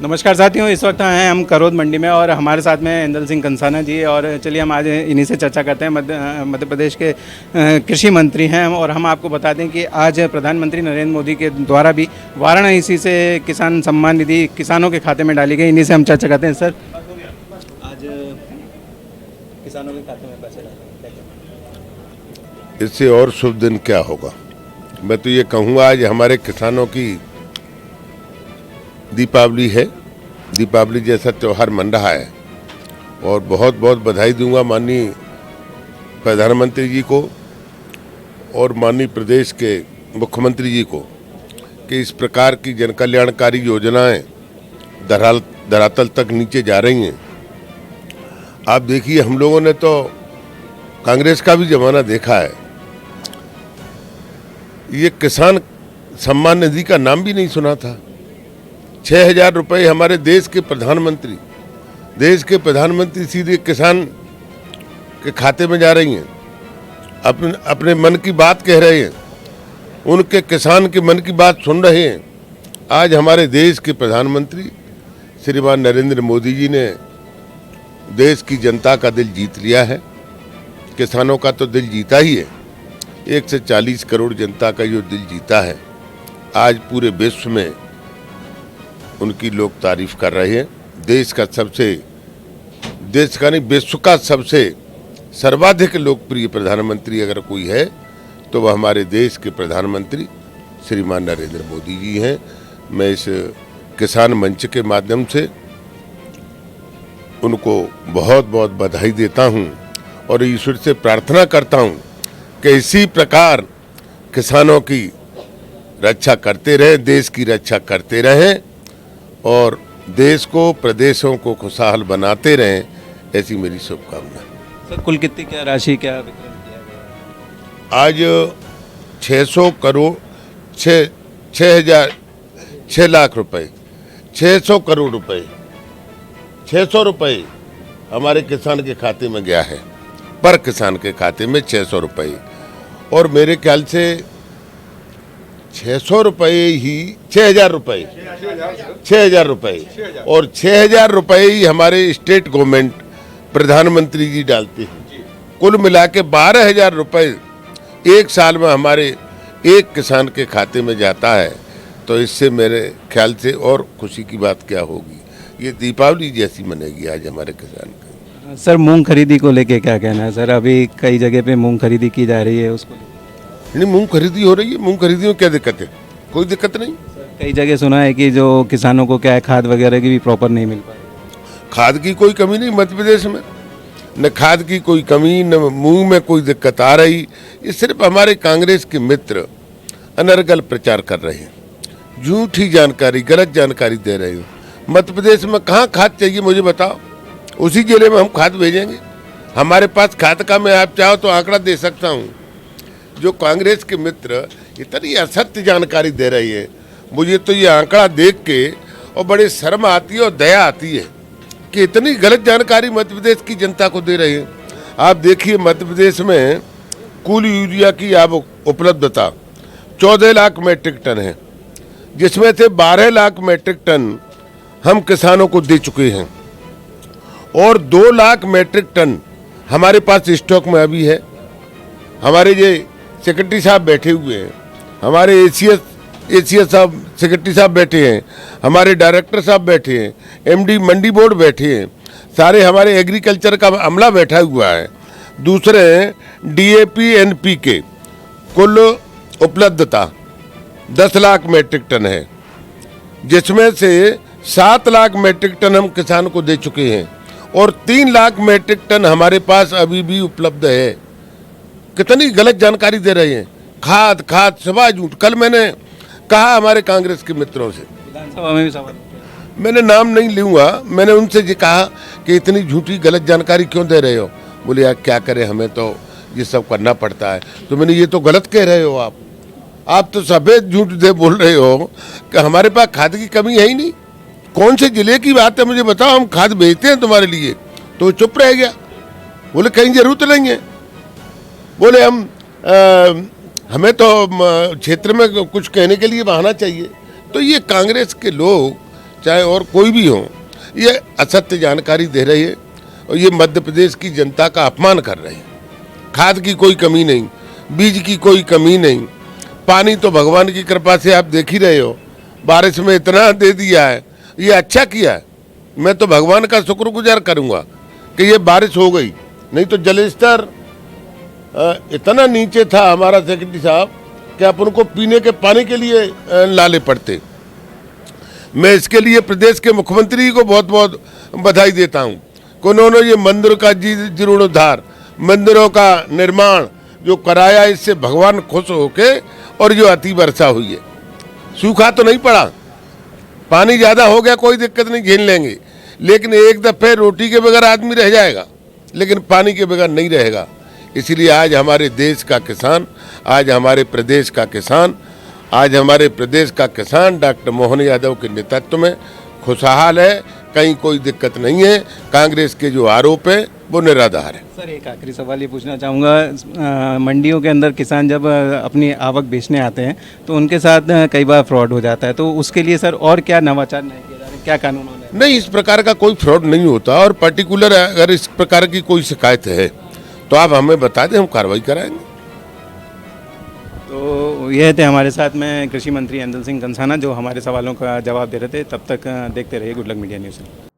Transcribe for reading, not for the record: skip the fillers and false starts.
नमस्कार साथियों, इस वक्त हैं हम करौद मंडी में और हमारे साथ में इंदल सिंह कंसाना जी। और चलिए हम आज इन्हीं से चर्चा करते हैं। मध्य प्रदेश के कृषि मंत्री हैं और हम आपको बता दें कि आज प्रधानमंत्री नरेंद्र मोदी के द्वारा भी वाराणसी से किसान सम्मान निधि किसानों के खाते में डाली गई। इन्हीं से हम चर्चा करते हैं। सर, आज किसानों के खाते में पैसे डाले, इससे और शुभ दिन क्या होगा। मैं तो ये कहूँगा आज हमारे किसानों की दीपावली है, दीपावली जैसा त्यौहार मन रहा है और बहुत बहुत बधाई दूंगा माननीय प्रधानमंत्री जी को और माननीय प्रदेश के मुख्यमंत्री जी को कि इस प्रकार की जनकल्याणकारी योजनाएं धरातल तक नीचे जा रही हैं। आप देखिए, हम लोगों ने तो कांग्रेस का भी जमाना देखा है। ये किसान सम्मान निधि का नाम भी नहीं सुना था। 6,000 रुपये हमारे देश के प्रधानमंत्री सीधे किसान के खाते में जा रही हैं। अपने मन की बात कह रहे हैं, उनके किसान के मन की बात सुन रहे हैं। आज हमारे देश के प्रधानमंत्री श्रीमान नरेंद्र मोदी जी ने देश की जनता का दिल जीत लिया है। किसानों का तो दिल जीता ही है, 140 करोड़ जनता का जो दिल जीता है, आज पूरे विश्व में उनकी लोग तारीफ कर रहे हैं। विश्व का सबसे सर्वाधिक लोकप्रिय प्रधानमंत्री अगर कोई है तो वह हमारे देश के प्रधानमंत्री श्रीमान नरेंद्र मोदी जी हैं। मैं इस किसान मंच के माध्यम से उनको बहुत बहुत बधाई देता हूं और ईश्वर से प्रार्थना करता हूं कि इसी प्रकार किसानों की रक्षा करते रहें, देश की रक्षा करते रहें और देश को, प्रदेशों को खुशहाल बनाते रहें, ऐसी मेरी शुभकामना। सर, कुल कितनी क्या राशि क्या वितरण किया गया? आज 600 करोड़ 6 लाख रुपए, 600 करोड़ रुपए, 600 रुपए हमारे किसान के खाते में गया है। पर किसान के खाते में 600 रुपए और मेरे ख्याल से 600 रुपये ही 6,000 रुपये, 6,000 रुपये और 6,000 रुपये ही हमारे स्टेट गवर्नमेंट प्रधानमंत्री जी डालते हैं। कुल मिला के 12,000 रुपये एक साल में हमारे एक किसान के खाते में जाता है। तो इससे मेरे ख्याल से और खुशी की बात क्या होगी। ये दीपावली जैसी मनेगी आज हमारे किसान का। सर, मूंग खरीदी को लेके क्या कहना है? सर, अभी कई जगह पे मूंग खरीदी की जा रही है, उसको नहीं, मूंग खरीदी हो रही है। मूंग खरीदी में क्या दिक्कत है? कोई दिक्कत नहीं। कई जगह सुना है कि जो किसानों को क्या है, खाद वगैरह की भी प्रॉपर नहीं मिल पा रही। खाद की कोई कमी नहीं मध्य प्रदेश में, न खाद की कोई कमी, न मूंग में कोई दिक्कत आ रही। ये सिर्फ हमारे कांग्रेस के मित्र अनर्गल प्रचार कर रहे हैं, झूठी जानकारी, गलत जानकारी दे रहे हो। मध्य प्रदेश में कहाँ खाद चाहिए मुझे बताओ, उसी जिले में हम खाद भेजेंगे। हमारे पास खाद का, मैं आप चाहो तो आंकड़ा दे सकता हूँ। जो कांग्रेस के मित्र इतनी असत्य जानकारी दे रही है, मुझे तो ये आंकड़ा देख के और बड़े शर्म आती है और दया आती है कि इतनी गलत जानकारी मध्य प्रदेश की जनता को दे रही है। आप देखिए, मध्य प्रदेश में कुल यूरिया की अब उपलब्धता 14 लाख मेट्रिक टन है, जिसमें से 12 लाख मेट्रिक टन हम किसानों को दे चुके हैं और 2 लाख मेट्रिक टन हमारे पास स्टॉक में अभी है। हमारे ये सेक्रेटरी साहब बैठे हुए हैं, हमारे एसीएस साहब सेक्रेटरी साहब बैठे हैं, हमारे डायरेक्टर साहब बैठे हैं, एमडी मंडी बोर्ड बैठे हैं, सारे हमारे एग्रीकल्चर का अमला बैठा हुआ है। दूसरे डीएपी एनपीके कुल उपलब्धता 10 लाख मेट्रिक टन है, जिसमें से 7 लाख मेट्रिक टन हम किसान को दे चुके हैं और 3 लाख मेट्रिक टन हमारे पास अभी भी उपलब्ध है। कितनी गलत जानकारी दे रहे हैं। खाद खाद सवा झूठ। कल मैंने कहा हमारे कांग्रेस के मित्रों से, विधानसभा में भी सवाल, मैंने नाम नहीं लूँगा, मैंने उनसे ये कहा कि इतनी झूठी गलत जानकारी क्यों दे रहे हो। बोले यार क्या करें, हमें तो ये सब करना पड़ता है। तो मैंने ये तो गलत कह रहे हो आप तो सफ़ेद झूठ दे बोल रहे हो कि हमारे पास खाद की कमी है ही नहीं। कौन से जिले की बात है मुझे बताओ, हम खाद भेजते हैं तुम्हारे लिए। तो चुप रह गया, बोले कहीं जरूरत नहीं है। बोले हमें तो क्षेत्र में कुछ कहने के लिए बहाना चाहिए। तो ये कांग्रेस के लोग चाहे और कोई भी हो, ये असत्य जानकारी दे रही है और ये मध्य प्रदेश की जनता का अपमान कर रहे हैं। खाद की कोई कमी नहीं, बीज की कोई कमी नहीं, पानी तो भगवान की कृपा से आप देख ही रहे हो, बारिश में इतना दे दिया है, ये अच्छा किया है। मैं तो भगवान का शुक्रगुजार करूंगा कि ये बारिश हो गई, नहीं तो जलस्तर इतना नीचे था हमारा सेक्रेटरी साहब कि अपन को पीने के पानी के लिए लाले पड़ते। मैं इसके लिए प्रदेश के मुख्यमंत्री को बहुत बहुत बधाई देता हूं कि उन्होंने ये मंदिर का जीर्णोद्धार, मंदिरों का निर्माण जो कराया, इससे भगवान खुश होके, और जो अति वर्षा हुई है, सूखा तो नहीं पड़ा, पानी ज़्यादा हो गया कोई दिक्कत नहीं, झेल लेंगे, लेकिन एक दफ़े रोटी के बगैर आदमी रह जाएगा, लेकिन पानी के बगैर नहीं रहेगा। इसीलिए आज हमारे देश का किसान, आज हमारे प्रदेश का किसान, आज हमारे प्रदेश का किसान डॉक्टर मोहन यादव के नेतृत्व में खुशहाल है, कहीं कोई दिक्कत नहीं है। कांग्रेस के जो आरोप है वो निराधार है। सर एक आखिरी सवाल ये पूछना चाहूँगा, मंडियों के अंदर किसान जब अपनी आवक बेचने आते हैं तो उनके साथ कई बार फ्रॉड हो जाता है, तो उसके लिए सर और क्या नवाचार नहीं किया जा रहा है, क्या कानून होना है? नहीं, इस प्रकार का कोई फ्रॉड नहीं होता, और पर्टिकुलर अगर इस प्रकार की कोई शिकायत है तो आप हमें बता दें, हम कार्रवाई कराएंगे। तो यह थे हमारे साथ में कृषि मंत्री इंदल सिंह कंसाना, जो हमारे सवालों का जवाब दे रहे थे। तब तक देखते रहिए गुड लक मीडिया न्यूज़।